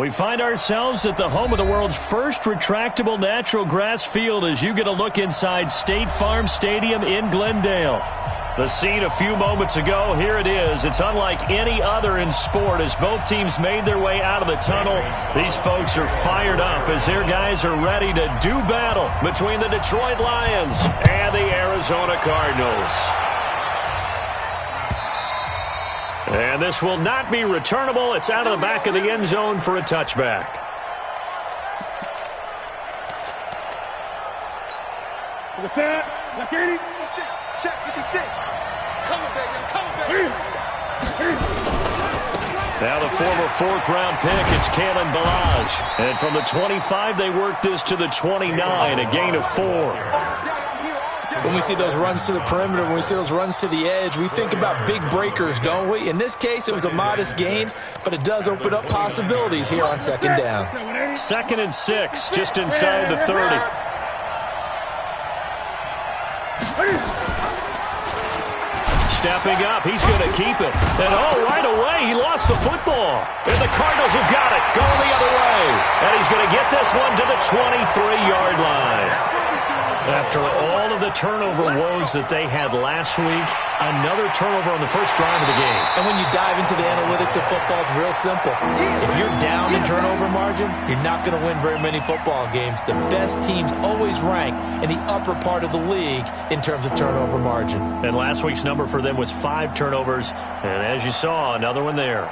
We find ourselves at the home of the world's first retractable natural grass field as you get a look inside State Farm Stadium in Glendale. The scene a few moments ago, here it is. It's unlike any other in sport as both teams made their way out of the tunnel. These folks are fired up as their guys are ready to do battle between the Detroit Lions and the Arizona Cardinals. And this will not be returnable. It's out of the back of the end zone for a touchback. Now the former fourth-round pick, it's Kalen Ballage. And from the 25, they work this to the 29, a gain of 4. When we see those runs to the perimeter, when we see those runs to the edge, we think about big breakers, don't we? In this case, it was a modest gain, but it does open up possibilities here on second down. 2nd and 6, just inside the 30. Stepping up, he's going to keep it. And right away, he lost the football. And the Cardinals have got it, going the other way. And he's going to get this one to the 23-yard line. After all of the turnover woes that they had last week, another turnover on the first drive of the game. And when you dive into the analytics of football, it's real simple. If you're down in turnover margin, you're not going to win very many football games. The best teams always rank in the upper part of the league in terms of turnover margin. And last week's number for them was 5 turnovers. And as you saw, another one there.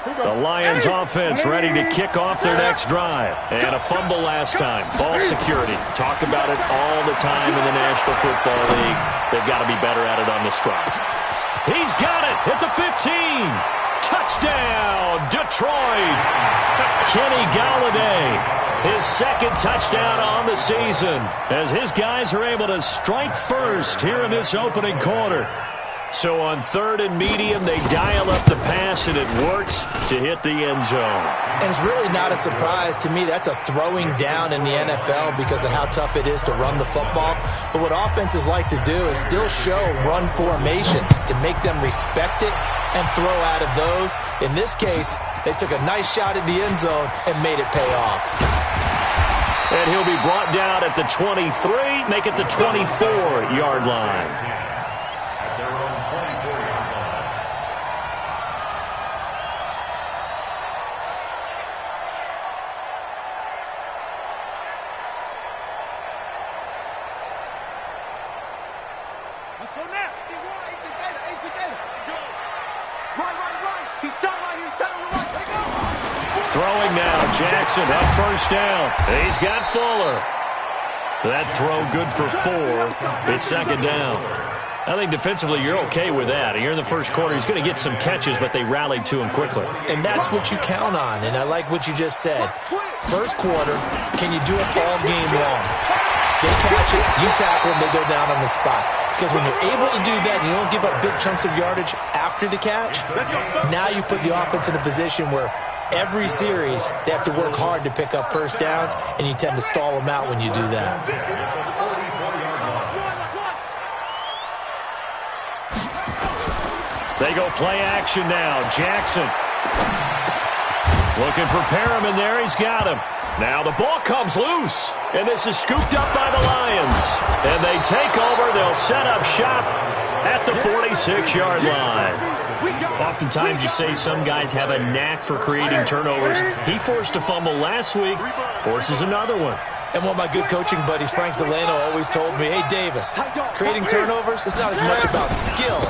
The Lions offense ready to kick off their next drive. And a fumble last time. Ball security. Talk about it all the time in the National Football League. They've got to be better at it on this drive. He's got it at the 15. Touchdown, Detroit. Kenny Golladay, his 2nd touchdown on the season as his guys are able to strike first here in this opening quarter. So on 3rd and medium, they dial up the pass, and it works to hit the end zone. And it's really not a surprise to me. That's a throwing down in the NFL because of how tough it is to run the football. But what offenses like to do is still show run formations to make them respect it and throw out of those. In this case, they took a nice shot at the end zone and made it pay off. And he'll be brought down at the 23, make it the 24-yard line. Throwing now, Jackson up first down. He's got Fuller. That throw good for 4. It's 2nd down. I think defensively you're okay with that. Here in the first quarter, he's going to get some catches, but they rallied to him quickly. And that's what you count on, and I like what you just said. First quarter, can you do it all game long? They catch it, you tackle them, they go down on the spot. Because when you're able to do that and you don't give up big chunks of yardage after the catch, now you put the offense in a position where every series they have to work hard to pick up first downs, and you tend to stall them out when you do that. They go play action now. Jackson looking for Perriman there. He's got him. Now the ball comes loose, and this is scooped up by the Lions. And they take over. They'll set up shop at the 46-yard line. Oftentimes you say some guys have a knack for creating turnovers. He forced a fumble last week, forces another one. And one of my good coaching buddies, Frank Delano, always told me, hey, Davis, creating turnovers is not as much about skill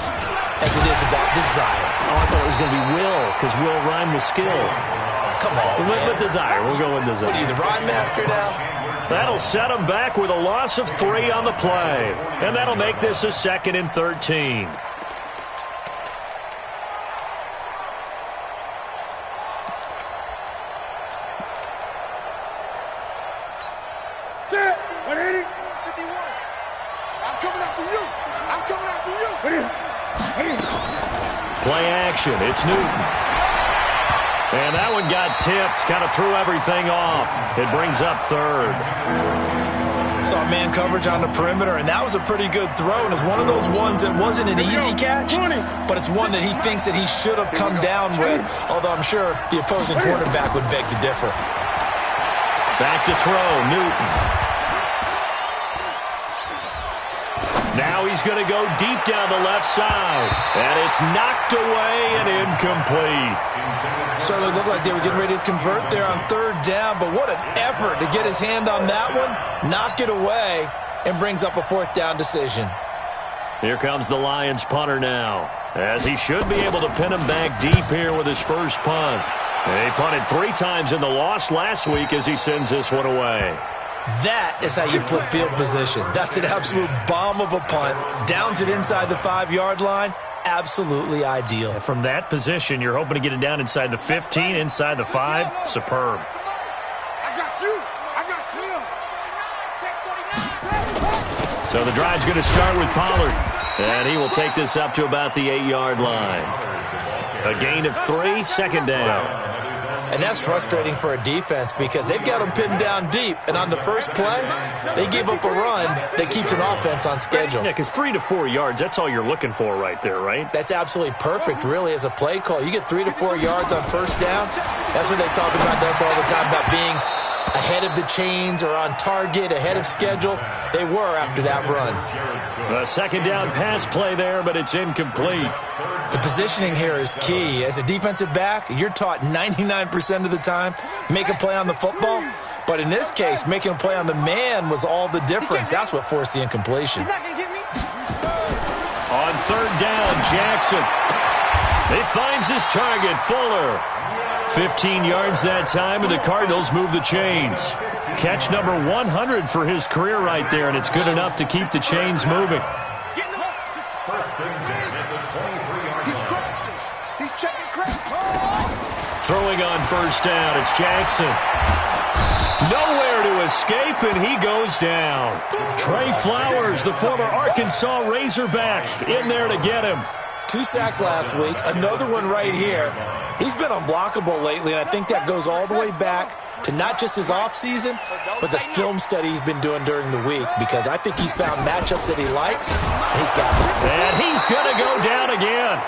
as it is about desire. Oh, I thought it was going to be will, because will rhyme with skill. Come on, man. With desire. We'll go with desire. What are you, the rhyme master now? That'll set them back with a loss of 3 on the play. And that'll make this a 2nd and 13. Play action. It's Newton. And that one got tipped. Kind of threw everything off. It brings up third. Saw man coverage on the perimeter, and that was a pretty good throw. And it's one of those ones that wasn't an easy catch, but it's one that he thinks that he should have come down with, although I'm sure the opposing quarterback would beg to differ. Back to throw, Newton. Now he's going to go deep down the left side, and it's knocked away and incomplete. Certainly looked like they were getting ready to convert there on third down, but what an effort to get his hand on that one, knock it away, and brings up a fourth down decision. Here comes the Lions punter now, as he should be able to pin him back deep here with his first punt. He punted 3 times in the loss last week as he sends this one away. That is how you flip field position. That's an absolute bomb of a punt. Downs it inside the 5-yard line. Absolutely ideal. And from that position, you're hoping to get it down inside the 15, inside the 5. Superb. I got you. So the drive's going to start with Pollard. And he will take this up to about the 8-yard line. A gain of 3, second down. And that's frustrating for a defense because they've got them pinned down deep. And on the first play, they give up a run that keeps an offense on schedule. Yeah, because 3 to 4 yards, that's all you're looking for right there, right? That's absolutely perfect, really, as a play call. You get 3 to 4 yards on first down. That's what they talk about us all the time, about being ahead of the chains or on target, ahead of schedule. They were after that run. A second down pass play there, but it's incomplete. The positioning here is key. As a defensive back, you're taught 99% of the time, make a play on the football. But in this case, making a play on the man was all the difference. That's what forced the incompletion. On third down, Jackson. He finds his target, Fuller. 15 yards that time, and the Cardinals move the chains. Catch number 100 for his career right there, and it's good enough to keep the chains moving. Throwing on first down, it's Jackson. Nowhere to escape, and he goes down. Trey Flowers, the former Arkansas Razorback, in there to get him. 2 sacks last week, another one right here. He's been unblockable lately, and I think that goes all the way back to not just his offseason, but the film study he's been doing during the week, because I think he's found matchups that he likes, and he's got them. And he's going to go down again.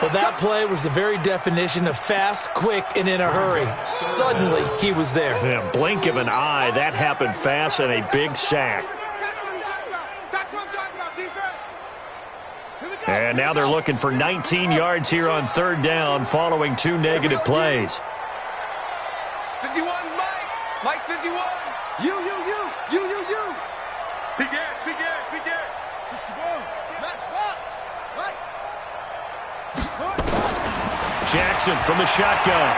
Well, that play was the very definition of fast, quick, and in a hurry. Suddenly, he was there. Yeah, blink of an eye, that happened fast, and a big sack. And now they're looking for 19 yards here on third down following 2 negative plays. 51, Mike 51. You. Big ass. 61. Match box. Right. Jackson from the shotgun.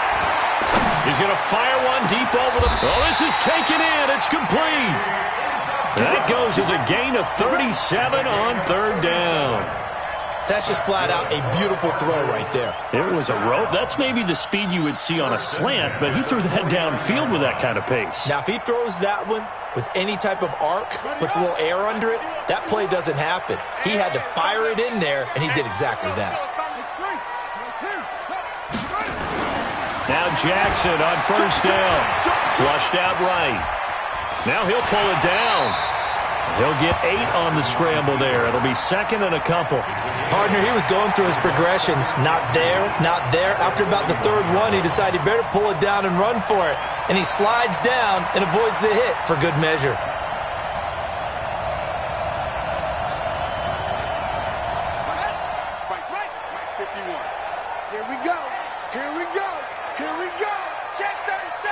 He's going to fire one deep over the... Oh, this is taken in. It's complete. That goes as a gain of 37 on third down. That's just flat out a beautiful throw right there. It was a rope. That's maybe the speed you would see on a slant, but he threw that downfield with that kind of pace. Now, if he throws that one with any type of arc, puts a little air under it, that play doesn't happen. He had to fire it in there, and he did exactly that. Now Jackson on first down. Flushed out right. Now he'll pull it down. He'll get 8 on the scramble there. It'll be second and a couple. Partner, he was going through his progressions. Not there. After about the third one, he decided he better pull it down and run for it. And he slides down and avoids the hit for good measure. Right. 51. Here we go. Check 37.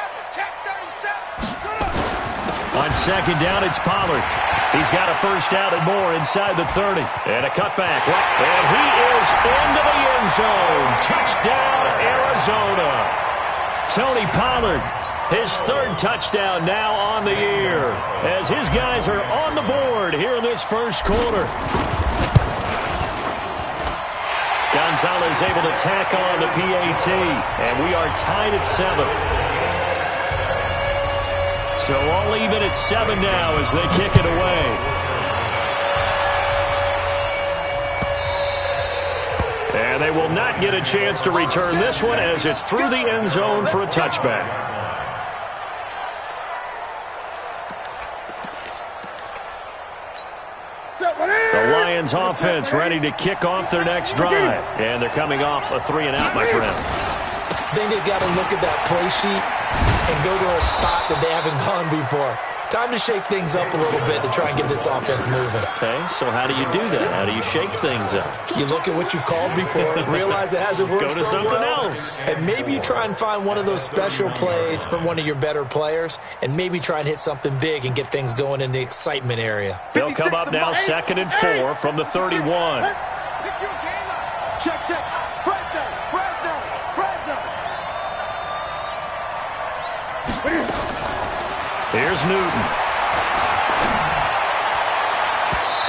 On second down, it's Pollard. He's got a first down and more inside the 30. And a cutback. And he is into the end zone. Touchdown, Arizona. Tony Pollard, his 3rd touchdown now on the year, as his guys are on the board here in this first quarter. Gonzalez able to tack on the PAT, and we are tied at 7. So all even at 7 now as they kick it away. And they will not get a chance to return this one as it's through the end zone for a touchback. The Lions offense ready to kick off their next drive. And they're coming off a 3-and-out, my friend. I think they've got to look at that play sheet and go to a spot that they haven't gone before. Time to shake things up a little bit to try and get this offense moving. Okay, so how do you do that? How do you shake things up? You look at what you've called before, realize it hasn't worked Go to so something well, else. and maybe you try and find one of those special plays from one of your better players, and maybe try and hit something big and get things going in the excitement area. They'll come up now 2nd and 4 from the 31. Check, check. Fresno, Fresno, Fresno. Here's Newton.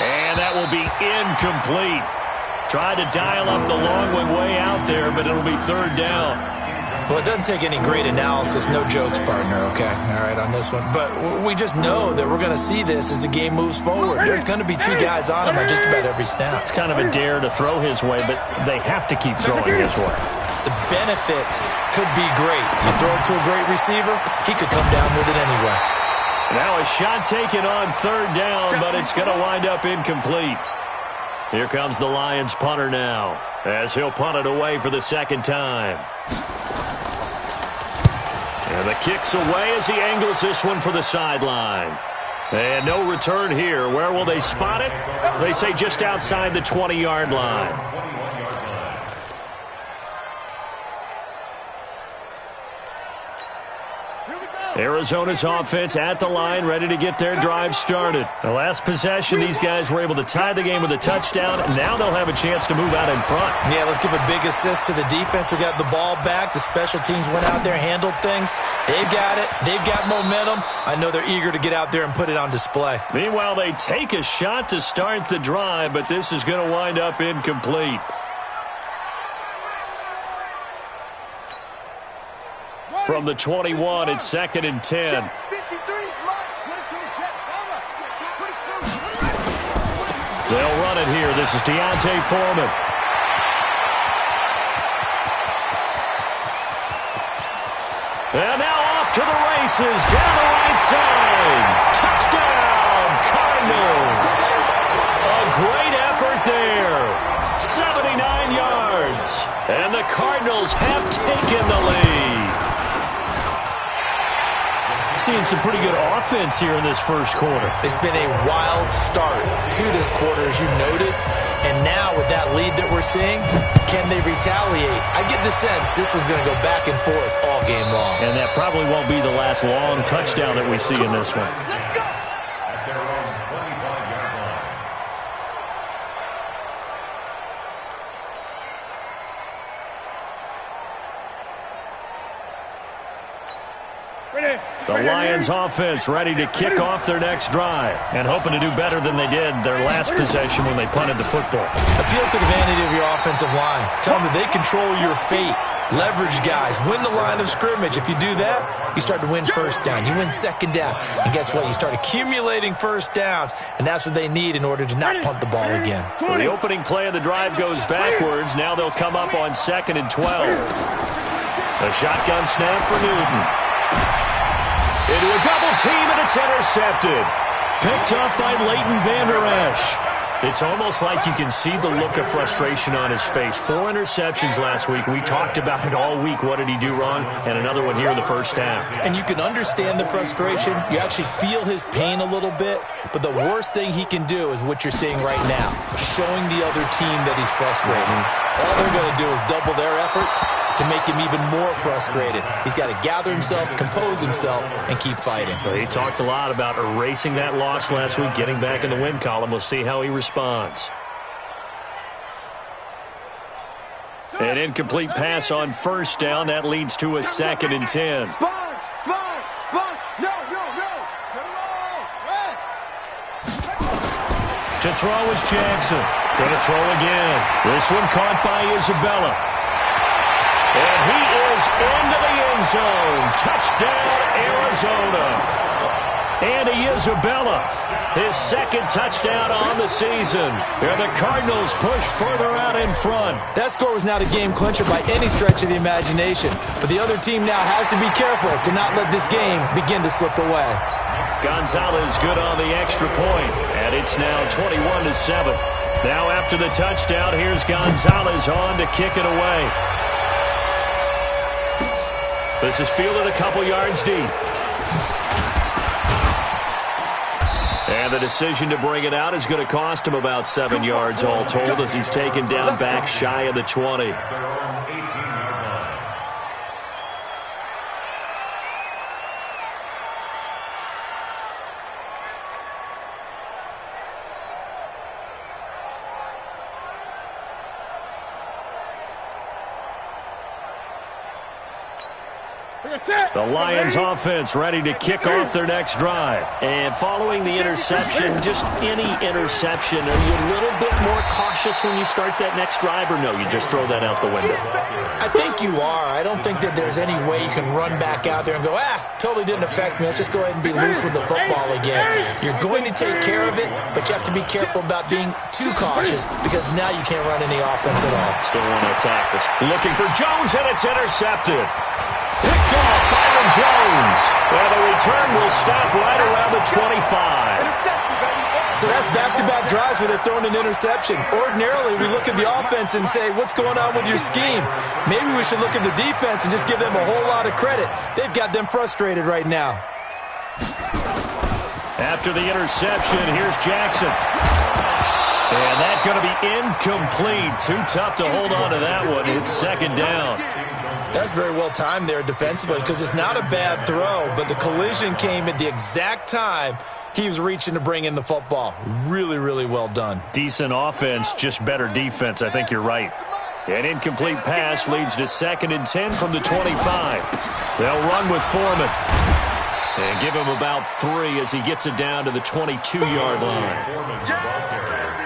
And that will be incomplete. Tried to dial up the long one way out there, but it'll be 3rd down. Well, it doesn't take any great analysis. No jokes, partner, okay? All right, on this one. But we just know that we're going to see this as the game moves forward. There's going to be 2 guys on him on just about every snap. It's kind of a dare to throw his way, but they have to keep throwing his way. The benefits could be great. You throw it to a great receiver, he could come down with it anyway. Now a shot taken on 3rd down, but it's going to wind up incomplete. Here comes the Lions punter now, as he'll punt it away for the 2nd time. And the kick's away as he angles this one for the sideline. And no return here. Where will they spot it? They say just outside the 20-yard line. Arizona's offense at the line, ready to get their drive started. The last possession, these guys were able to tie the game with a touchdown. Now they'll have a chance to move out in front. Yeah, let's give a big assist to the defense who got the ball back. The special teams went out there, handled things. They've got it. They've got momentum. I know they're eager to get out there and put it on display. Meanwhile, they take a shot to start the drive, but this is going to wind up incomplete. From the 21, it's 2nd and 10. They'll run it here. This is Deontay Foreman. And now off to the races, down the right side. Touchdown, Cardinals. A great effort there. 79 yards. And the Cardinals have taken the lead. Seeing some pretty good offense here in this first quarter. It's been a wild start to this quarter, as you noted. And now with that lead that we're seeing, can they retaliate? I get the sense this one's going to go back and forth all game long. And that probably won't be the last long touchdown that we see in this one. The Lions offense ready to kick off their next drive and hoping to do better than they did their last possession when they punted the football. Appeal to the vanity of your offensive line. Tell them that they control your fate. Leverage guys. Win the line of scrimmage. If you do that, you start to win 1st down. You win 2nd down. And guess what? You start accumulating 1st downs. And that's what they need in order to not punt the ball again. So the opening play of the drive goes backwards. Now they'll come up on 2nd and 12. A shotgun snap for Newton. Into a double team, and it's intercepted. Picked up by Leighton Vander Esch. It's almost like you can see the look of frustration on his face. 4 interceptions last week. We talked about it all week. What did he do wrong? And another one here in the first half. And you can understand the frustration. You actually feel his pain a little bit. But the worst thing he can do is what you're seeing right now, showing the other team that he's frustrated. All they're going to do is double their efforts to make him even more frustrated. He's got to gather himself, compose himself, and keep fighting. Well, he talked a lot about erasing that loss last week, getting back in the win column. We'll see how he responds. An incomplete pass on 1st down. That leads to a 2nd and 10. Sponge, sponge, sponge. No, no, no. Get it all. Rest. To throw is Jackson. Going to throw again. This one caught by Isabella. And he is into the end zone. Touchdown, Arizona. And he Isabella, his second touchdown on the season. And the Cardinals push further out in front. That score was not a game clincher by any stretch of the imagination. But the other team now has to be careful to not let this game begin to slip away. Gonzalez good on the extra point, and it's now 21-7. Now after the touchdown, here's Gonzalez on to kick it away. This is fielded a couple yards deep. And the decision to bring it out is going to cost him about 7 yards all told as he's taken down back shy of the 20. The Lions offense ready to kick off their next drive. And following the interception, just any interception, are you a little bit more cautious when you start that next drive, or no, you just throw that out the window? I think you are. I don't think that there's any way you can run back out there and go, totally didn't affect me. Let's just go ahead and be loose with the football again. You're going to take care of it, but you have to be careful about being too cautious because now you can't run any offense at all. Still want to attack this. Looking for Jones, and it's intercepted. Picked off Byron Jones. And the return will stop right around the 25. So that's back-to-back drives where they're throwing an interception. Ordinarily, we look at the offense and say, what's going on with your scheme? Maybe we should look at the defense and just give them a whole lot of credit. They've got them frustrated right now. After the interception, here's Jackson. And that's going to be incomplete. Too tough to hold on to that one. It's second down. That's very well timed there defensively because it's not a bad throw, but the collision came at the exact time he was reaching to bring in the football. Really, really well done. Decent offense, just better defense. I think you're right. An incomplete pass leads to 2nd and 10 from the 25. They'll run with Foreman. And give him about 3 as he gets it down to the 22-yard line.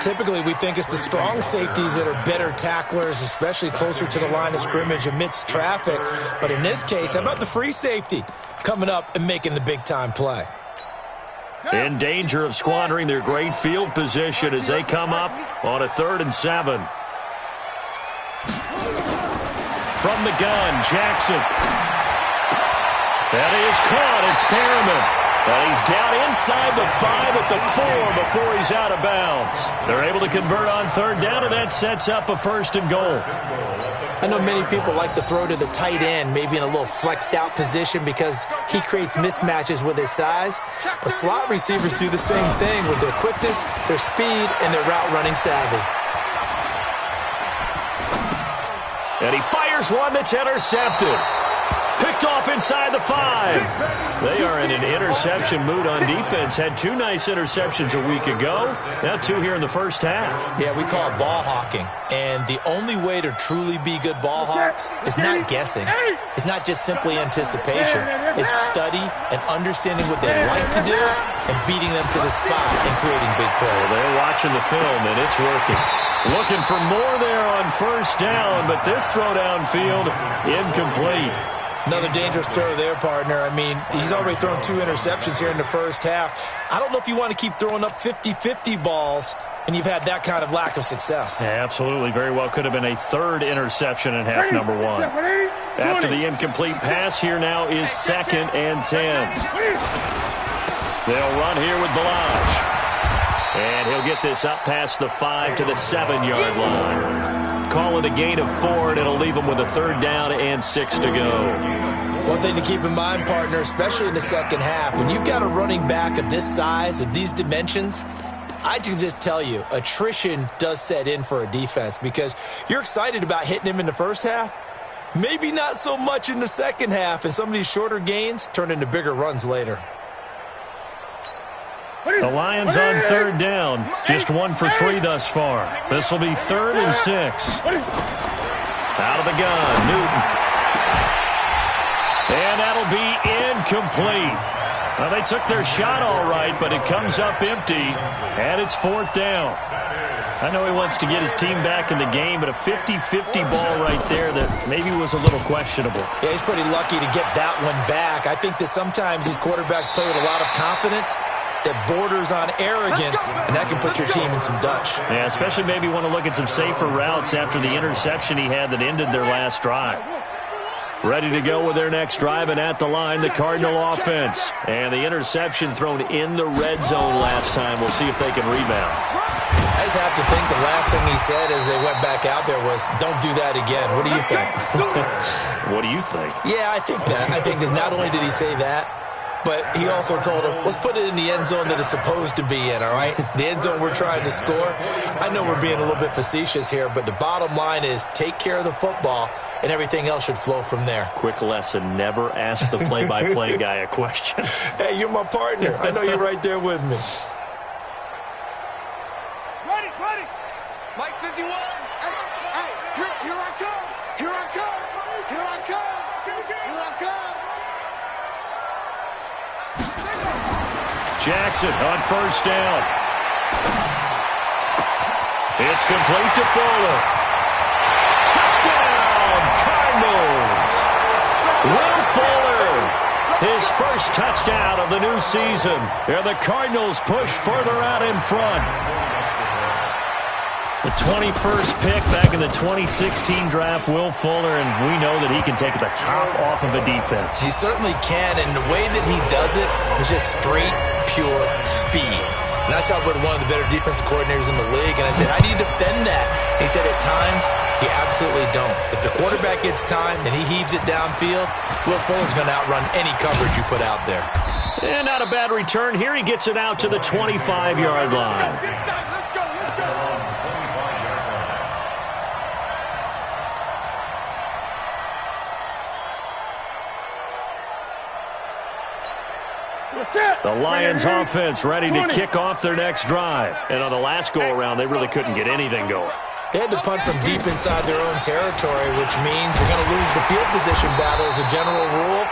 Typically, we think it's the strong safeties that are better tacklers, especially closer to the line of scrimmage amidst traffic. But in this case, how about the free safety coming up and making the big-time play? In danger of squandering their great field position as they come up on a 3rd and 7. From the gun, Jackson. That is caught. It's Perriman. And he's down inside the 5 at the 4 before he's out of bounds. They're able to convert on 3rd down, and that sets up a 1st and goal. I know many people like to throw to the tight end, maybe in a little flexed out position because he creates mismatches with his size. But slot receivers do the same thing with their quickness, their speed, and their route running savvy. And he fires one that's intercepted. Picked off inside the 5. They are in an interception mood on defense. Had 2 nice interceptions a week ago. Now 2 here in the first half. Yeah, we call it ball hawking. And the only way to truly be good ball hawks is not guessing. It's not just simply anticipation. It's study and understanding what they like to do and beating them to the spot and creating big plays. Well, they're watching the film, and it's working. Looking for more there on 1st down, but this throw downfield incomplete. Another dangerous throw there, partner. I mean, he's already thrown 2 interceptions here in the first half. I don't know if you want to keep throwing up 50-50 balls when you've had that kind of lack of success. Yeah, absolutely. Very well could have been a 3rd interception in half number 1. After the incomplete pass, here now is 2nd and 10. They'll run here with Balaj. And he'll get this up past the 5 to the 7-yard line. Call it a gain of 4, and it'll leave them with a 3rd down and 6 to go. One thing to keep in mind, partner, especially in the second half, when you've got a running back of this size, of these dimensions, I can just tell you, attrition does set in for a defense because you're excited about hitting him in the first half, maybe not so much in the second half, and some of these shorter gains turn into bigger runs later. The Lions on 3rd down. Just 1 for 3 thus far. This will be 3rd and 6. Out of the gun, Newton. And that'll be incomplete. Well, they took their shot all right, but it comes up empty, and it's 4th down. I know he wants to get his team back in the game, but a 50-50 ball right there that maybe was a little questionable. Yeah, he's pretty lucky to get that one back. I think that sometimes these quarterbacks play with a lot of confidence that borders on arrogance, and that can put your team in some Dutch. Yeah, especially maybe want to look at some safer routes after the interception he had that ended their last drive. Ready to go with their next drive, and at the line, the Cardinal offense. And the interception thrown in the red zone last time. We'll see if they can rebound. I just have to think the last thing he said as they went back out there was, don't do that again. What do you think? What do you think? Yeah, I think that. I think that not only did he say that, but he also told him, let's put it in the end zone that it's supposed to be in, all right? The end zone we're trying to score. I know we're being a little bit facetious here, but the bottom line is take care of the football, and everything else should flow from there. Quick lesson, never ask the play-by-play guy a question. Hey, you're my partner. I know you're right there with me. Ready. Mike 51. Hey, here I come. Here I come. Here I come. Here I come. Jackson on 1st down. It's complete to Fuller. Touchdown, Cardinals. Will Fuller, his first touchdown of the new season. And the Cardinals push further out in front. The 21st pick back in the 2016 draft, Will Fuller, and we know that he can take the top off of a defense. He certainly can, and the way that he does it is just straight, pure speed. And I saw with one of the better defense coordinators in the league, and I said, how do you defend that? And he said, at times, you absolutely don't. If the quarterback gets time and he heaves it downfield, Will Fuller's going to outrun any coverage you put out there. And not a bad return. Here he gets it out to the 25-yard line. Let's go. The Lions offense ready to kick off their next drive. And on the last go-around, they really couldn't get anything going. They had to punt from deep inside their own territory, which means you're going to lose the field position battle as a general rule.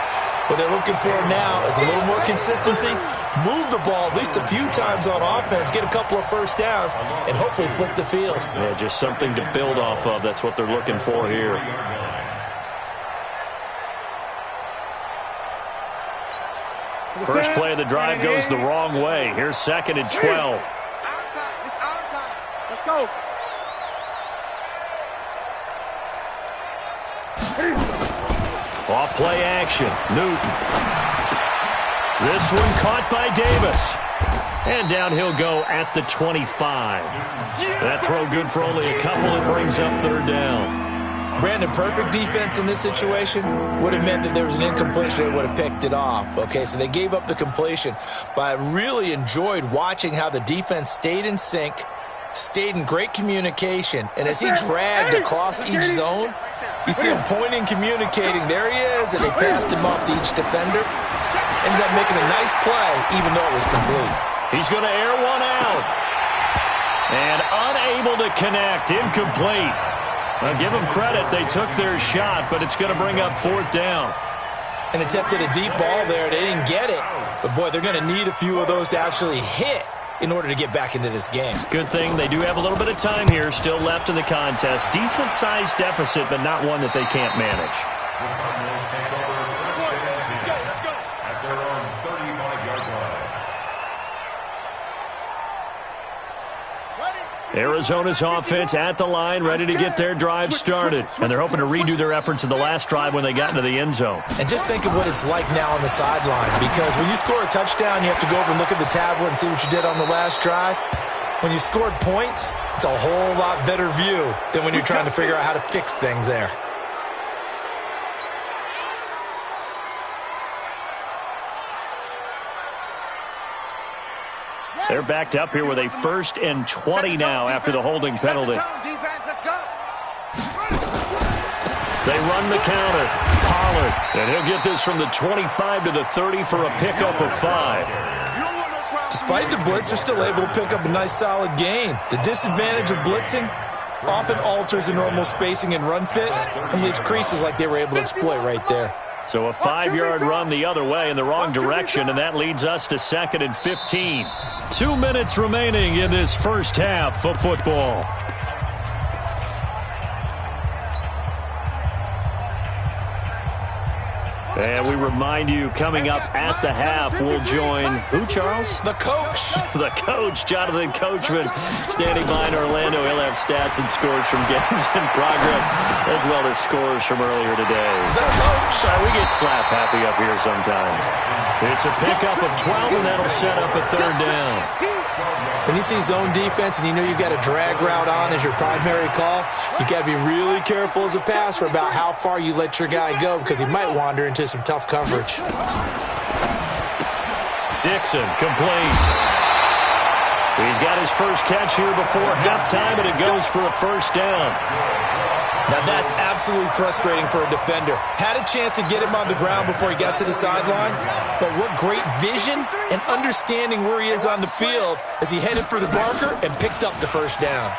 What they're looking for now is a little more consistency, move the ball at least a few times on offense, get a couple of first downs, and hopefully flip the field. Yeah, just something to build off of. That's what they're looking for here. First play of the drive goes the wrong way. Here's 2nd and 12. Our time. It's our time. Let's go. Off play action. Newton. This one caught by Davis. And down he'll go at the 25. That throw good for only a couple. It brings up 3rd down. Brandon, perfect defense in this situation would have meant that there was an incompletion. They would have picked it off. Okay, so they gave up the completion. But I really enjoyed watching how the defense stayed in sync, stayed in great communication. And as he dragged across each zone, you see him pointing, communicating. There he is, and they passed him off to each defender. Ended up making a nice play, even though it was complete. He's going to air one out. And unable to connect. Incomplete. I'll give them credit. They took their shot, but it's going to bring up 4th down. And attempted a deep ball there. They didn't get it. But, boy, they're going to need a few of those to actually hit in order to get back into this game. Good thing they do have a little bit of time here still left in the contest. Decent-sized deficit, but not one that they can't manage. Arizona's offense at the line, ready to get their drive started. And they're hoping to redo their efforts in the last drive when they got into the end zone. And just think of what it's like now on the sideline, because when you score a touchdown, you have to go over and look at the tablet and see what you did on the last drive. When you scored points, it's a whole lot better view than when you're trying to figure out how to fix things there. They're backed up here with a 1st and 20 now after the holding penalty. They run the counter. Pollard. And he'll get this from the 25 to the 30 for a pickup of 5. Despite the blitz, they're still able to pick up a nice solid gain. The disadvantage of blitzing often alters the normal spacing and run fits and leaves creases like they were able to exploit right there. So a 5-yard run the other way in the wrong direction, and that leads us to 2nd and 15. 2 minutes remaining in this first half of football. And we remind you, coming up at the half, we'll join who, Charles? The coach. The coach, Jonathan Coachman, standing by in Orlando. He'll have stats and scores from games in progress, as well as scores from earlier today. The coach. We get slap happy up here sometimes. It's a pickup of 12, and that'll set up a 3rd down. When you see zone defense and you know you've got a drag route on as your primary call, you got to be really careful as a passer about how far you let your guy go because he might wander into some tough coverage. Dixon, complete. He's got his first catch here before halftime, and it goes for a 1st down. Now that's absolutely frustrating for a defender. Had a chance to get him on the ground before he got to the sideline, but what great vision and understanding where he is on the field as he headed for the marker and picked up the 1st down.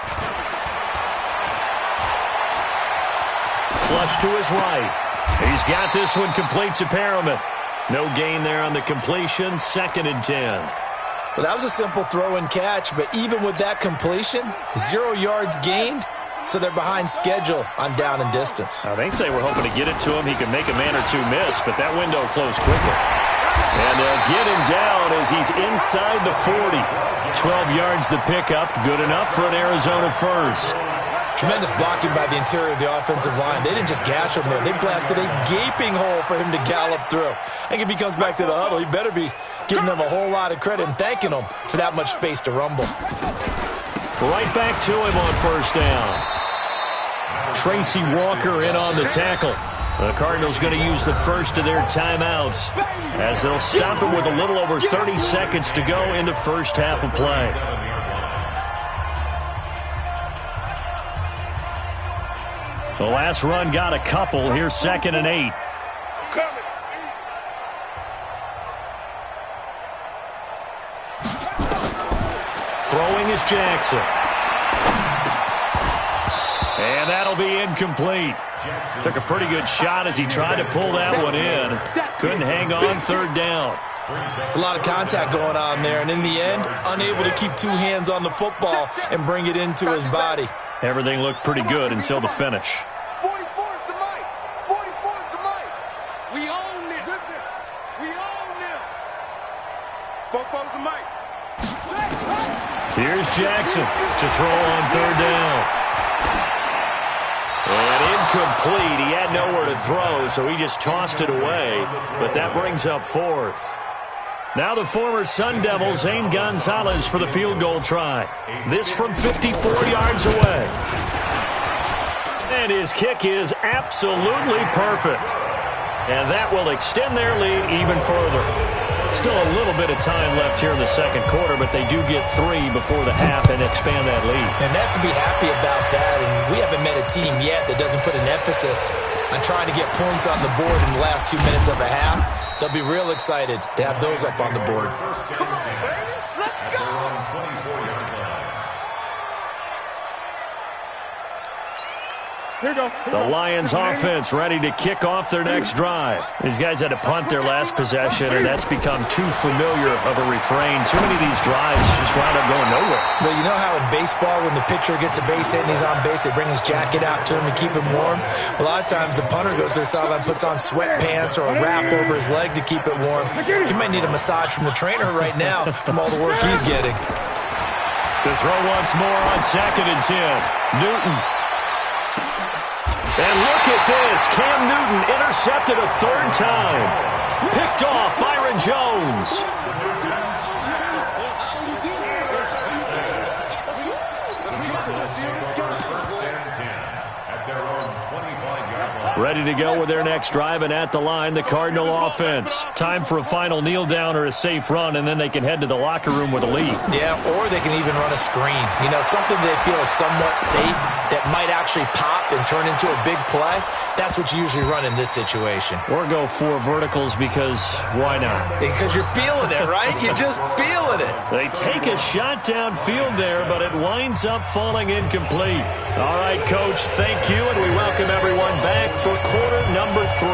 Flush to his right. He's got this one complete to Perriman. No gain there on the completion, 2nd and 10. Well, that was a simple throw and catch, but even with that completion, 0 yards gained. So they're behind schedule on down and distance. I think they were hoping to get it to him. He could make a man or two miss, but that window closed quickly. And they'll get him down as he's inside the 40. 12 yards the pickup. Good enough for an Arizona 1st. Tremendous blocking by the interior of the offensive line. They didn't just gash him there. They blasted a gaping hole for him to gallop through. I think if he comes back to the huddle, he better be giving them a whole lot of credit and thanking them for that much space to rumble. Right back to him on 1st down. Tracy Walker in on the tackle. The Cardinals going to use the first of their timeouts as they'll stop him with a little over 30 seconds to go in the first half of play. The last run got a couple. Here's 2nd and 8. Throwing is Jackson. And that'll be incomplete. Took a pretty good shot as he tried to pull that one in. Couldn't hang on, 3rd down. It's a lot of contact going on there, and in the end, unable to keep 2 hands on the football and bring it into his body. Everything looked pretty good until the finish. 44 is the mic. 44 is the mic. We own this. We own this. 44 is the mic. Here's Jackson to throw on 3rd down. And incomplete. He had nowhere to throw, so he just tossed it away. But that brings up 4th. Now the former Sun Devil, Zane Gonzalez, for the field goal try. This from 54 yards away. And his kick is absolutely perfect. And that will extend their lead even further. Still a little bit of time left here in the 2nd quarter, but they do get 3 before the half and expand that lead. And they have to be happy about that. And we haven't met a team yet that doesn't put an emphasis on trying to get points on the board in the last 2 minutes of a half. They'll be real excited to have those up on the board. Come on, baby. Let's go. Here you go. The Lions offense ready to kick off their next drive. These guys had to punt their last possession, and that's become too familiar of a refrain. Too many of these drives just wound up going nowhere. Well, you know how in baseball when the pitcher gets a base hit and he's on base, they bring his jacket out to him to keep him warm? A lot of times the punter goes to the sideline, puts on sweatpants or a wrap over his leg to keep it warm. He might need a massage from the trainer right now from all the work he's getting. To throw once more on 2nd and 10. Newton. And look at this. Cam Newton intercepted a 3rd time. Picked off Byron Jones. Ready to go with their next drive, and at the line, the Cardinal offense. Time for a final kneel down or a safe run, and then they can head to the locker room with a lead. Yeah, or they can even run a screen. You know, something they feel is somewhat safe that might actually pop and turn into a big play. That's what you usually run in this situation. Or go 4 verticals because why not? Because you're feeling it, right? You're just feeling it. They take a shot downfield there, but it winds up falling incomplete. All right, Coach, thank you, and we welcome everyone back for quarter number 3.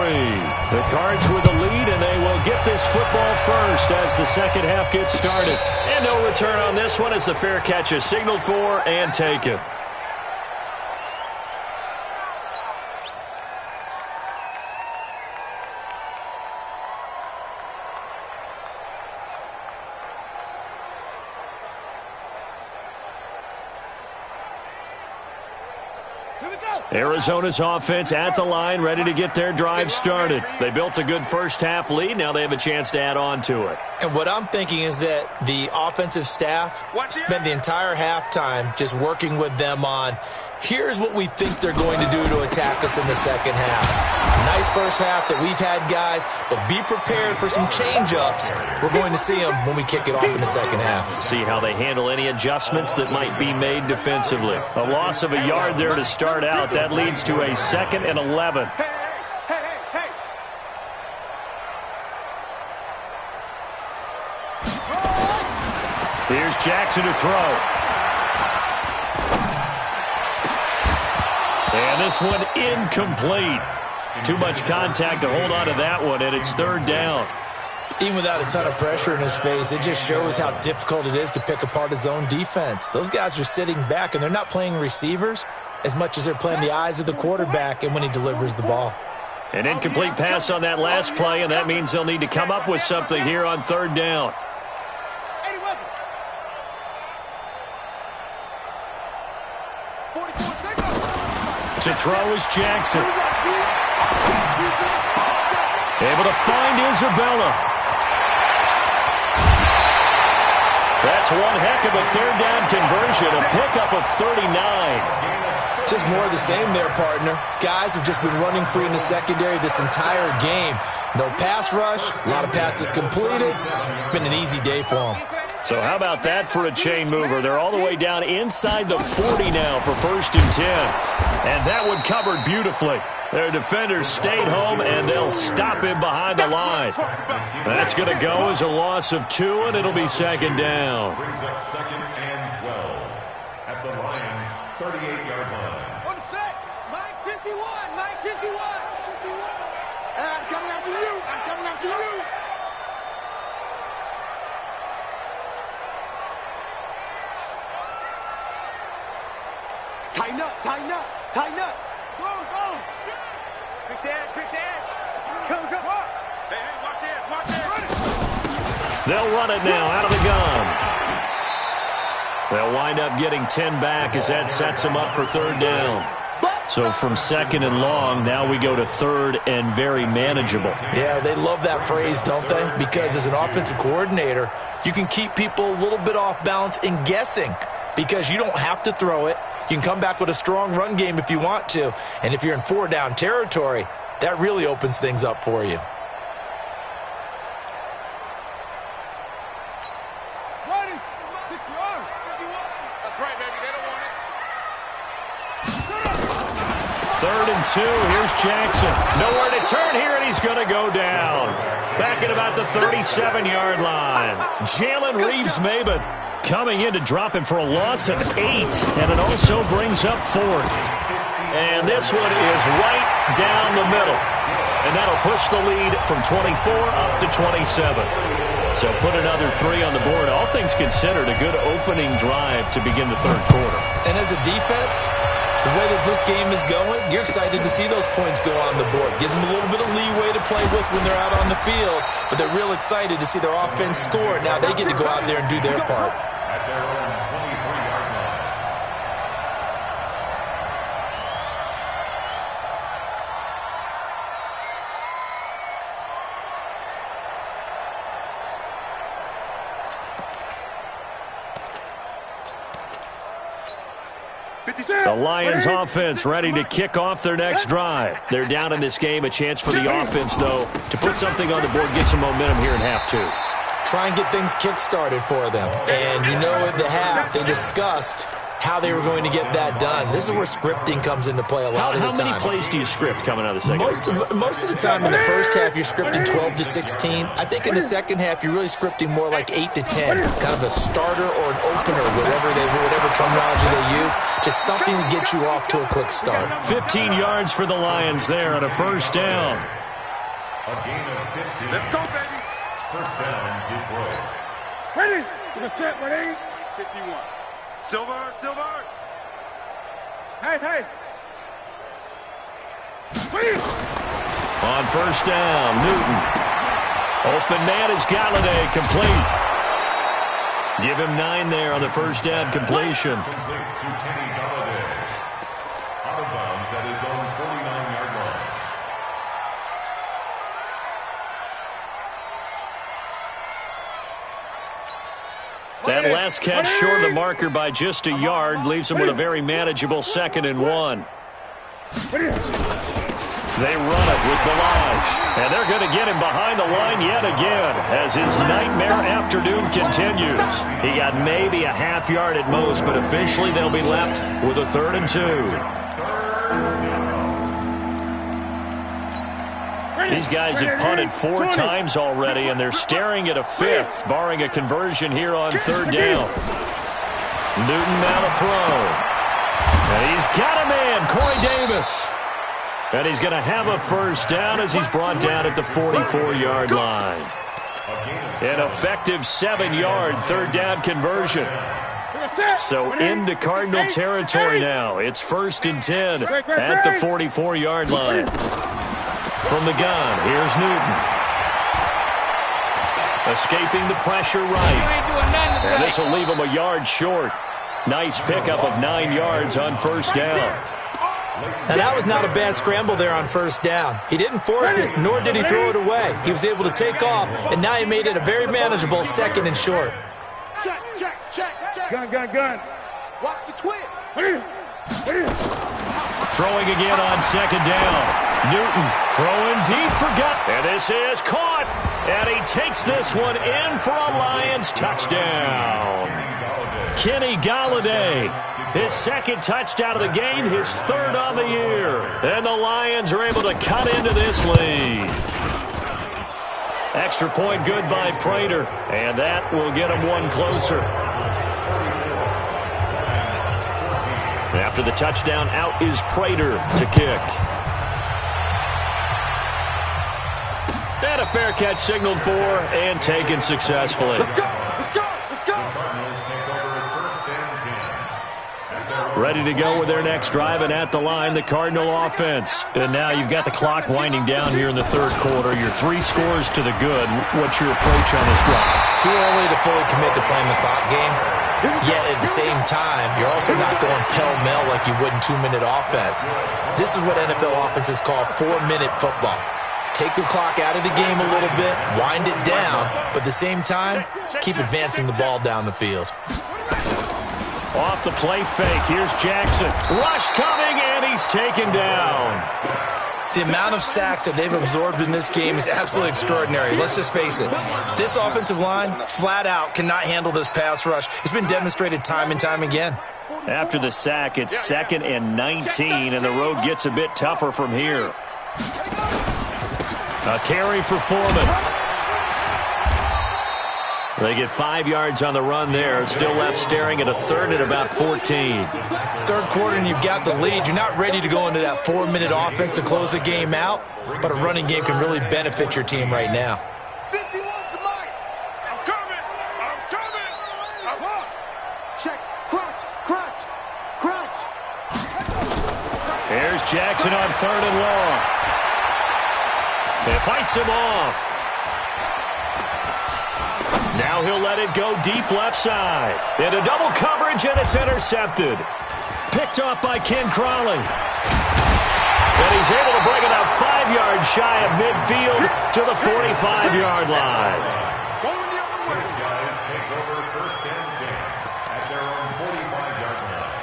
The Cards with the lead, and they will get this football first as the second half gets started. And no return on this one as the fair catch is signaled for and taken. Arizona's offense at the line, ready to get their drive started. They built a good first-half lead. Now they have a chance to add on to it. And what I'm thinking is that the offensive staff spent the entire halftime just working with them on, here's what we think they're going to do to attack us in the second half. Nice first half that we've had, guys, but be prepared for some change-ups. We're going to see them when we kick it off in the second half. See how they handle any adjustments that might be made defensively. A loss of a yard there to start out. That leads to a 2nd and 11. Here's Jackson to throw. And this one incomplete. Too much contact to hold on to that one, and it's 3rd down. Even without a ton of pressure in his face, it just shows how difficult it is to pick apart his own defense. Those guys are sitting back, and they're not playing receivers as much as they're playing the eyes of the quarterback and when he delivers the ball. An incomplete pass on that last play, and that means they'll need to come up with something here on 3rd down. To throw is Jackson. Able to find Isabella. That's one heck of a 3rd down conversion, a pickup of 39. Just more of the same there, partner. Guys have just been running free in the secondary this entire game. No pass rush, a lot of passes completed. Been an easy day for them. So how about that for a chain mover? They're all the way down inside the 40 now for 1st and 10. And that one covered beautifully. Their defenders stayed home, and they'll stop him behind the line. That's going to go as a loss of 2, and it'll be 2nd down. Brings up 2nd and 12 at the Lions' 38-yard line. On the set, Mike 51, Mike 51. I'm coming after you, I'm coming after you. Tighten up, tighten up, tighten up. Go, go. Quick edge. Go. Hey, watch it. They'll run it now out of the gun. They'll wind up getting 10 back as that sets them up for 3rd down. So from 2nd and long, now we go to 3rd and very manageable. Yeah, they love that phrase, don't they? Because as an offensive coordinator, you can keep people a little bit off balance and guessing because you don't have to throw it. You can come back with a strong run game if you want to. And if you're in 4-down territory, that really opens things up for you. Ready, 6 yards. 51. That's right, baby. They don't want it. 3rd and 2. Here's Jackson. Nowhere to turn here, and he's going to go down. Back at about the 37-yard line. Jalen Reeves-Maybin coming in to drop him for a loss of 8, and it also brings up 4th. And this one is right down the middle, and that'll push the lead from 24 up to 27. So put another 3 on the board. All things considered, a good opening drive to begin the 3rd quarter. And as a defense, the way that this game is going, you're excited to see those points go on the board. Gives them a little bit of leeway to play with when they're out on the field, but they're real excited to see their offense score. Now they get to go out there and do their part. At their own 23-yard line. The Lions offense ready to kick off their next drive. They're down in this game. A chance for the offense, though, to put something on the board, get some momentum here in half 2. Try and get things kick-started for them. And you know at the half, they discussed how they were going to get that done. This is where scripting comes into play a lot of the time. How many plays do you script coming out of the second half? Most of the time in the first half, you're scripting 12 to 16. I think in the second half, you're really scripting more like 8 to 10, kind of a starter or an opener, whatever terminology they use, just something to get you off to a quick start. 15 yards for the Lions there on a first down. A gain of 15. Let's go, baby. First down, Detroit. Ready? To the set, ready? 51. Silver, silver. Hey. On first down, Newton. Open man is Galladay, complete. Give him 9 there on the first down completion. Complete to Kenny Galladay. Out of bounds at his own 49-yard line. That last catch short of the marker by just a yard leaves him with a very manageable 2nd and 1. They run it with Balaj, and they're going to get him behind the line yet again as his nightmare afternoon continues. He got maybe a half yard at most, but officially they'll be left with a 3rd and 2. These guys have punted 4 times already, and they're staring at a 5th, barring a conversion here on 3rd down. Newton now to throw. And he's got a man, Corey Davis. And he's going to have a first down as he's brought down at the 44-yard line. An effective 7-yard 3rd down conversion. So into Cardinal territory now. It's 1st and 10 at the 44-yard line. From the gun, here's Newton. Escaping the pressure right. And this will leave him a yard short. Nice pickup of 9 yards on first down. Now, that was not a bad scramble there on first down. He didn't force it, nor did he throw it away. He was able to take off, and now he made it a very manageable 2nd and short. Check. Gun. Watch the twins. Throwing again on 2nd down. Newton throwing deep for gut. And this is caught. And he takes this one in for a Lions touchdown. Kenny Galladay. His 2nd touchdown of the game, his 3rd on the year. And the Lions are able to cut into this lead. Extra point good by Prater. And that will get him one closer. After the touchdown, out is Prater to kick. And a fair catch signaled for and taken successfully. Let's go. Ready to go with their next drive, and at the line, the Cardinal offense. And now you've got the clock winding down here in the 3rd quarter. You're 3 scores to the good. What's your approach on this drive? Too early to fully commit to playing the clock game. Yet at the same time, you're also not going pell-mell like you would in 2-minute offense. This is what NFL offenses call 4-minute football. Take the clock out of the game a little bit, wind it down, but at the same time, keep advancing the ball down the field. Off the play fake, here's Jackson. Rush coming, and he's taken down. The amount of sacks that they've absorbed in this game is absolutely extraordinary. Let's just face it. This offensive line, flat out, cannot handle this pass rush. It's been demonstrated time and time again. After the sack, it's 2nd and 19, and the road gets a bit tougher from here. A carry for Foreman. They get 5 yards on the run there. Still left staring at a 3rd and about 14. 3rd quarter and you've got the lead. You're not ready to go into that 4-minute offense to close the game out, but a running game can really benefit your team right now. 51 to Mike. I'm coming. Check. Crunch. Here's Jackson on 3rd and long. He fights him off. Now he'll let it go deep left side. Into double coverage, and it's intercepted. Picked off by Ken Crawley. And he's able to bring it up 5 yards shy of midfield to the 45-yard line. These guys take over 1st and 10 at their own 45-yard line.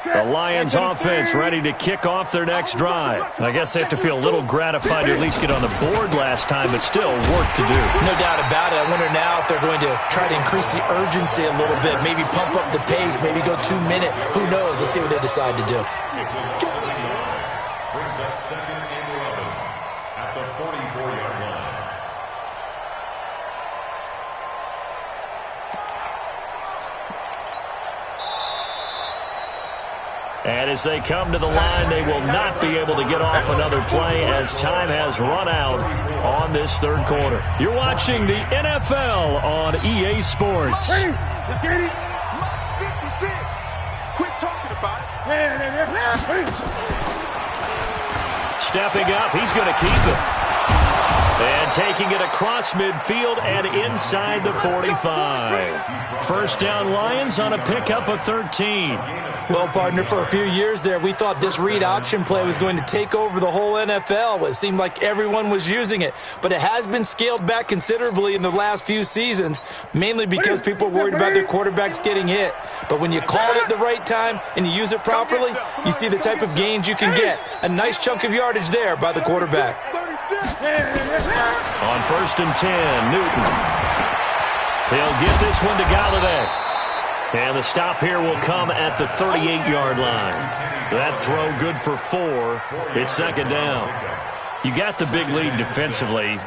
The Lions offense ready to kick off their next drive. I guess they have to feel a little gratified to at least get on the board last time, but still work to do. No doubt about it. I wonder now if they're going to try to increase the urgency a little bit, maybe pump up the pace, maybe go 2 minute. Who knows? Let's see what they decide to do. Brings up second and 11 at the 44-yard line. And as they come to the line, they will not be able to get off another play as time has run out on this third quarter. You're watching the NFL on EA Sports. Ready? Get it? 56. Quit talking about it. Stepping up, he's going to keep it. And taking it across midfield and inside the 45. First down Lions on a pickup of 13. Well, partner, for a few years there, we thought this read option play was going to take over the whole NFL. It seemed like everyone was using it, but it has been scaled back considerably in the last few seasons, mainly because people are worried about their quarterbacks getting hit. But when you call it at the right time and you use it properly, you see the type of gains you can get. A nice chunk of yardage there by the quarterback. On first and 10, Newton. He'll get this one to Galladay. And the stop here will come at the 38-yard line. That throw good for 4. It's second down. You got the big lead defensively.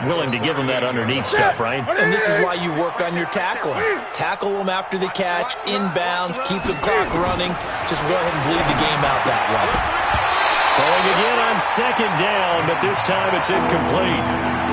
Willing to give them that underneath stuff, right? And this is why you work on your tackling. Tackle them after the catch, inbounds, keep the clock running. Just go ahead and bleed the game out that way. Throwing again on second down, but this time it's incomplete.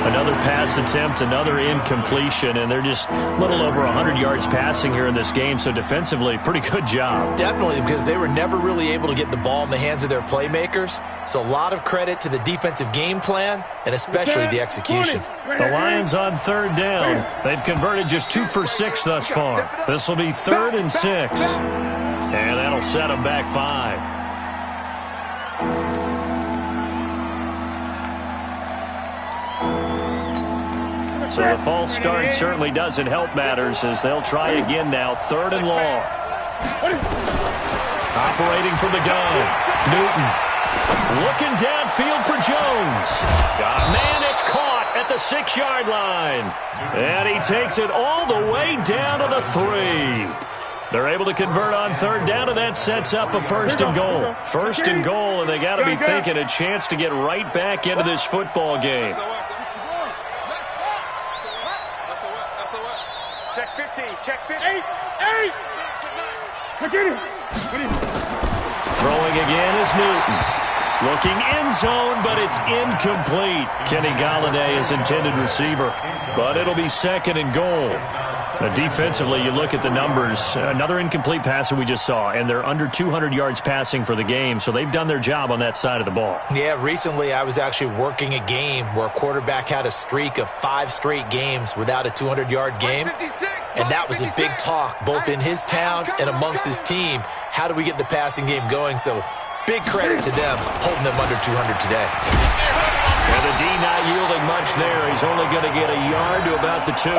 Another pass attempt, another incompletion, and they're just a little over 100 yards passing here in this game, so defensively, pretty good job. Definitely, because they were never really able to get the ball in the hands of their playmakers, so a lot of credit to the defensive game plan and especially the execution. The Lions on third down. They've converted just 2 for 6 thus far. This will be 3rd and 6. And that'll set them back 5. So the false start certainly doesn't help matters as they'll try again now. 3rd and long. Operating from the gun. Newton. Looking downfield for Jones. Man, it's caught at the 6-yard line. And he takes it all the way down to the 3. They're able to convert on third down, and that sets up a 1st and goal. 1st and goal, and they got to be thinking a chance to get right back into this football game. Check 15. Check 15. 8. Get it. Throwing again is Newton. Looking end zone, but it's incomplete. Kenny Galladay is intended receiver, but it'll be 2nd and goal. Defensively, you look at the numbers. Another incomplete pass that we just saw, and they're under 200 yards passing for the game, so they've done their job on that side of the ball. Yeah, recently I was actually working a game where a quarterback had a streak of 5 straight games without a 200-yard game, and that was a big talk both in his town and amongst his team. How do we get the passing game going? So big credit to them holding them under 200 today. And the D not yielding much there. He's only going to get a yard to about the 2.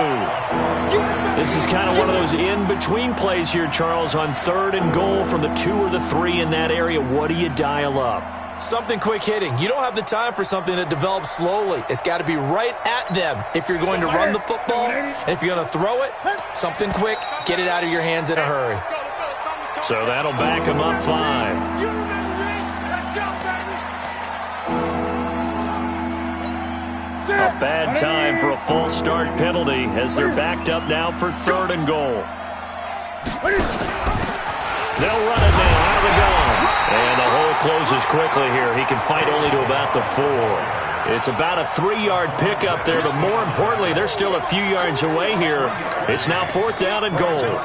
This is kind of one of those in-between plays here, Charles, on 3rd and goal from the 2 or the 3 in that area. What do you dial up? Something quick hitting. You don't have the time for something that develops slowly. It's got to be right at them if you're going to run the football. And if you're going to throw it, something quick, get it out of your hands in a hurry. So that'll back him up 5. A bad time for a false start penalty as they're backed up now for 3rd and goal. They'll run it now out of the gun. And the hole closes quickly here. He can fight only to about the 4. It's about a 3-yard pickup there, but more importantly, they're still a few yards away here. It's now 4th down and goal.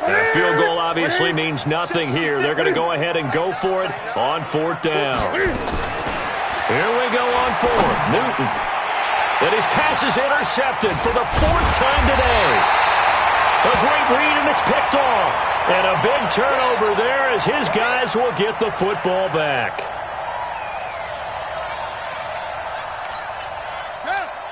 That field goal obviously means nothing here. They're going to go ahead and go for it on 4th down. Here we go on 4th. Newton. And his pass is intercepted for the 4th time today. A great read, and it's picked off. And a big turnover there as his guys will get the football back.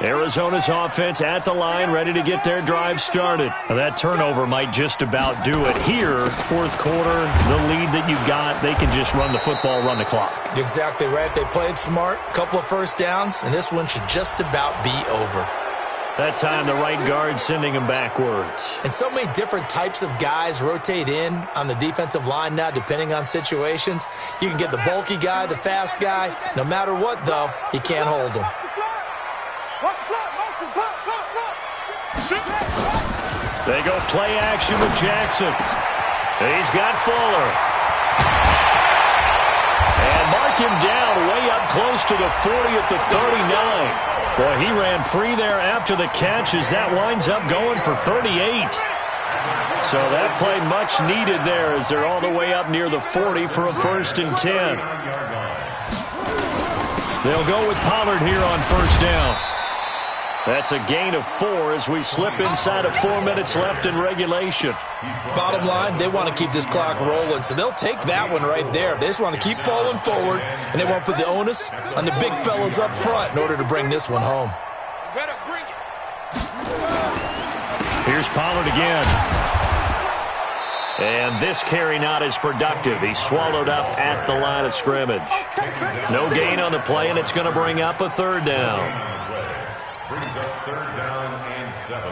Arizona's offense at the line, ready to get their drive started. Now, that turnover might just about do it. Here, fourth quarter, the lead that you've got, they can just run the football, run the clock. You're exactly right. They played smart, couple of first downs, and this one should just about be over. That time, the right guard sending him backwards. And so many different types of guys rotate in on the defensive line now, depending on situations. You can get the bulky guy, the fast guy. No matter what, though, you can't hold him. They go play action with Jackson. He's got Fuller. And mark him down way up close to the 40 at the 39. Boy, he ran free there after the catch as that winds up going for 38. So that play much needed there as they're all the way up near the 40 for a 1st and 10. They'll go with Pollard here on 1st down. That's a gain of 4 as we slip inside of 4 minutes left in regulation. Bottom line, they want to keep this clock rolling, so they'll take that one right there. They just want to keep falling forward, and they won't put the onus on the big fellas up front in order to bring this one home. Better bring it. Here's Pollard again. And this carry not as productive. He's swallowed up at the line of scrimmage. No gain on the play, and it's going to bring up a 3rd down. Brings up 3rd down and 7.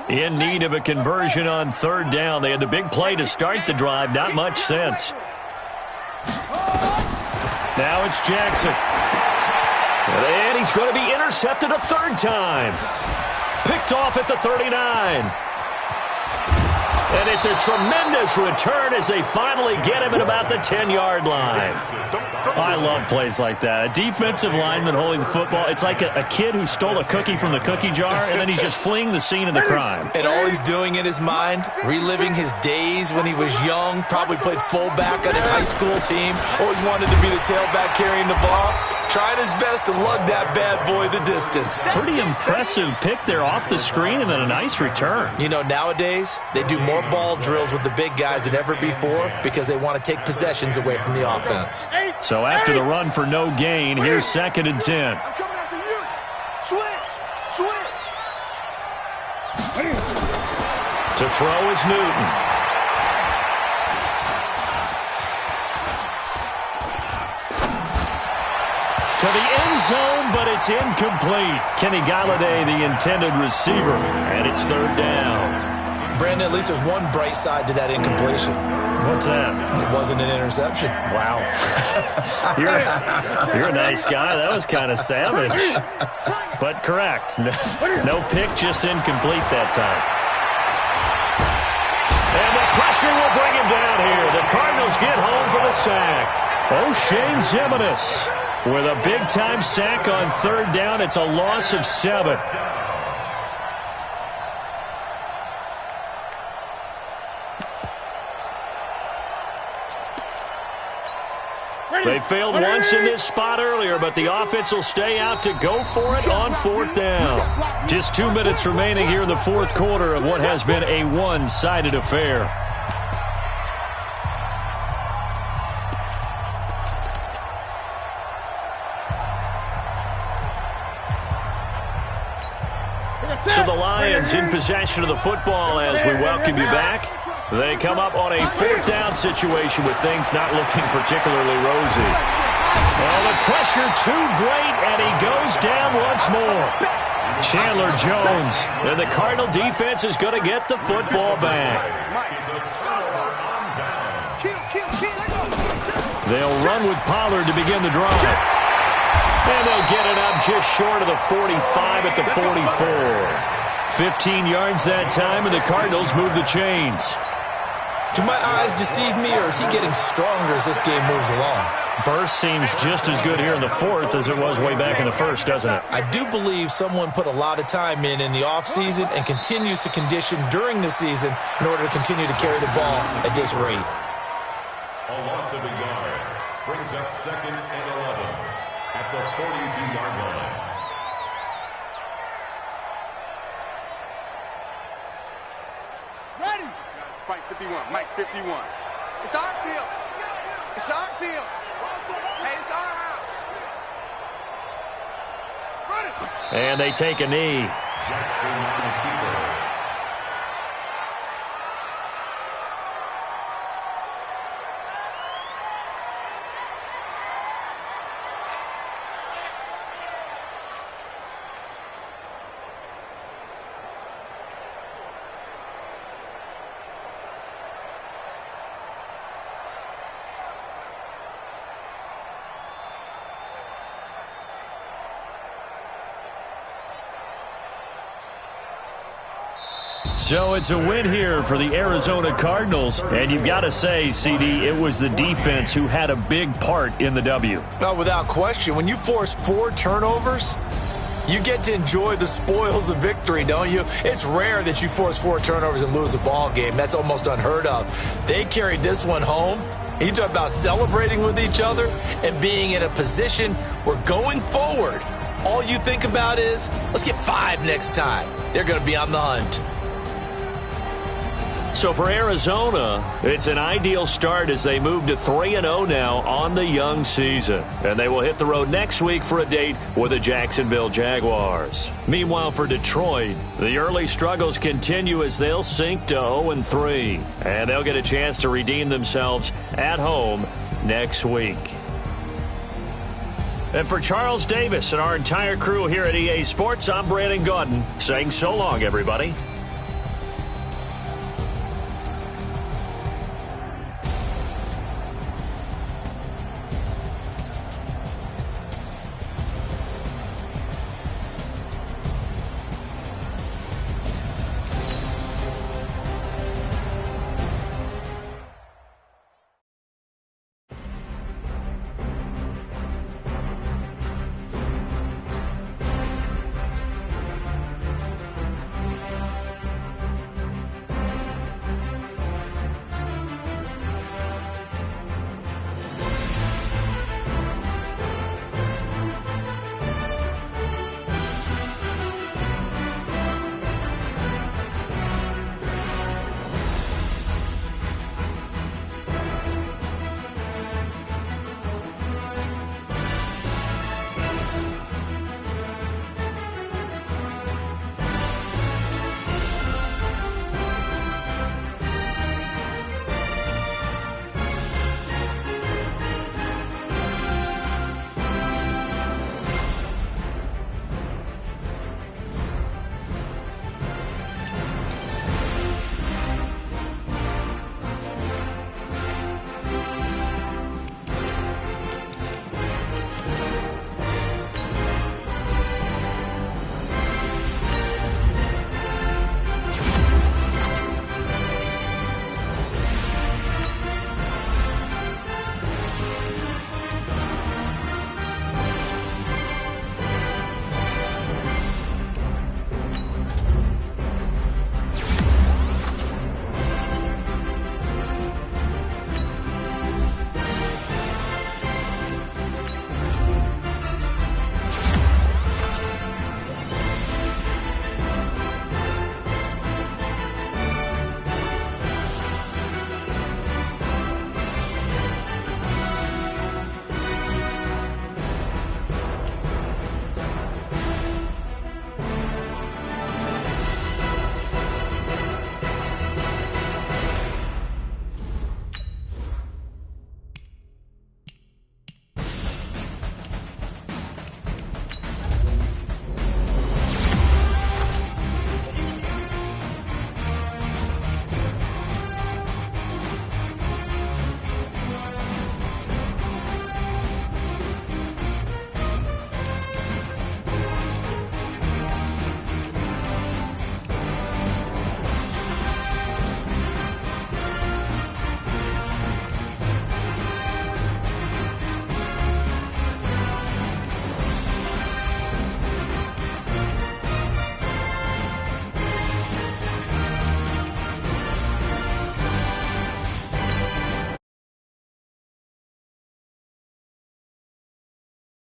In need of a conversion on 3rd down. They had the big play to start the drive. Not much sense. Now it's Jackson. And he's going to be intercepted a 3rd time. Picked off at the 39. And it's a tremendous return as they finally get him at about the 10-yard line. I love plays like that. A defensive lineman holding the football. It's like a kid who stole a cookie from the cookie jar, and then he's just fleeing the scene of the crime. And all he's doing in his mind, reliving his days when he was young, probably played fullback on his high school team, always wanted to be the tailback carrying the ball, trying his best to lug that bad boy the distance. Pretty impressive pick there off the screen and then a nice return. You know, nowadays, they do more ball drills with the big guys than ever before because they want to take possessions away from the offense. So after the run for no gain, here's 2nd and 10. I'm coming after you. Switch. To throw is Newton. To the end zone, but it's incomplete. Kenny Galladay, the intended receiver, and it's 3rd down. Brandon, at least there's one bright side to that incompletion. What's that? It wasn't an interception. Wow. You're a nice guy. That was kind of savage. But correct. No pick, just incomplete that time. And the pressure will bring him down here. The Cardinals get home for the sack. O'Shane Ximines with a big-time sack on 3rd down. It's a loss of 7. They failed once in this spot earlier, but the offense will stay out to go for it on 4th down. Just 2 minutes remaining here in the 4th quarter of what has been a one-sided affair. So the Lions in possession of the football as we welcome you back. They come up on a 4th down situation with things not looking particularly rosy. Well, the pressure too great, and he goes down once more. Chandler Jones, and the Cardinal defense is going to get the football back. They'll run with Pollard to begin the drive. And they'll get it up just short of the 45 at the 44. 15 yards that time, and the Cardinals move the chains. Do my eyes deceive me, or is he getting stronger as this game moves along? Burst seems just as good here in the 4th as it was way back in the 1st, doesn't it? I do believe someone put a lot of time in the offseason and continues to condition during the season in order to continue to carry the ball at this rate. A loss of a yard brings up 2nd and 11 at the 42-yard line. Ready. Fight 51. Mike 51. It's our field. It's our field. Hey, it's our house. Run it. And they take a knee. Jackson on the keeper. So it's a win here for the Arizona Cardinals. And you've got to say, CD, it was the defense who had a big part in the W. No, without question. When you force 4 turnovers, you get to enjoy the spoils of victory, don't you? It's rare that you force 4 turnovers and lose a ball game. That's almost unheard of. They carried this one home. You talk about celebrating with each other and being in a position where going forward, all you think about is, let's get 5 next time. They're going to be on the hunt. So for Arizona, it's an ideal start as they move to 3-0 now on the young season. And they will hit the road next week for a date with the Jacksonville Jaguars. Meanwhile, for Detroit, the early struggles continue as they'll sink to 0-3. And they'll get a chance to redeem themselves at home next week. And for Charles Davis and our entire crew here at EA Sports, I'm Brandon Gaudin saying so long, everybody.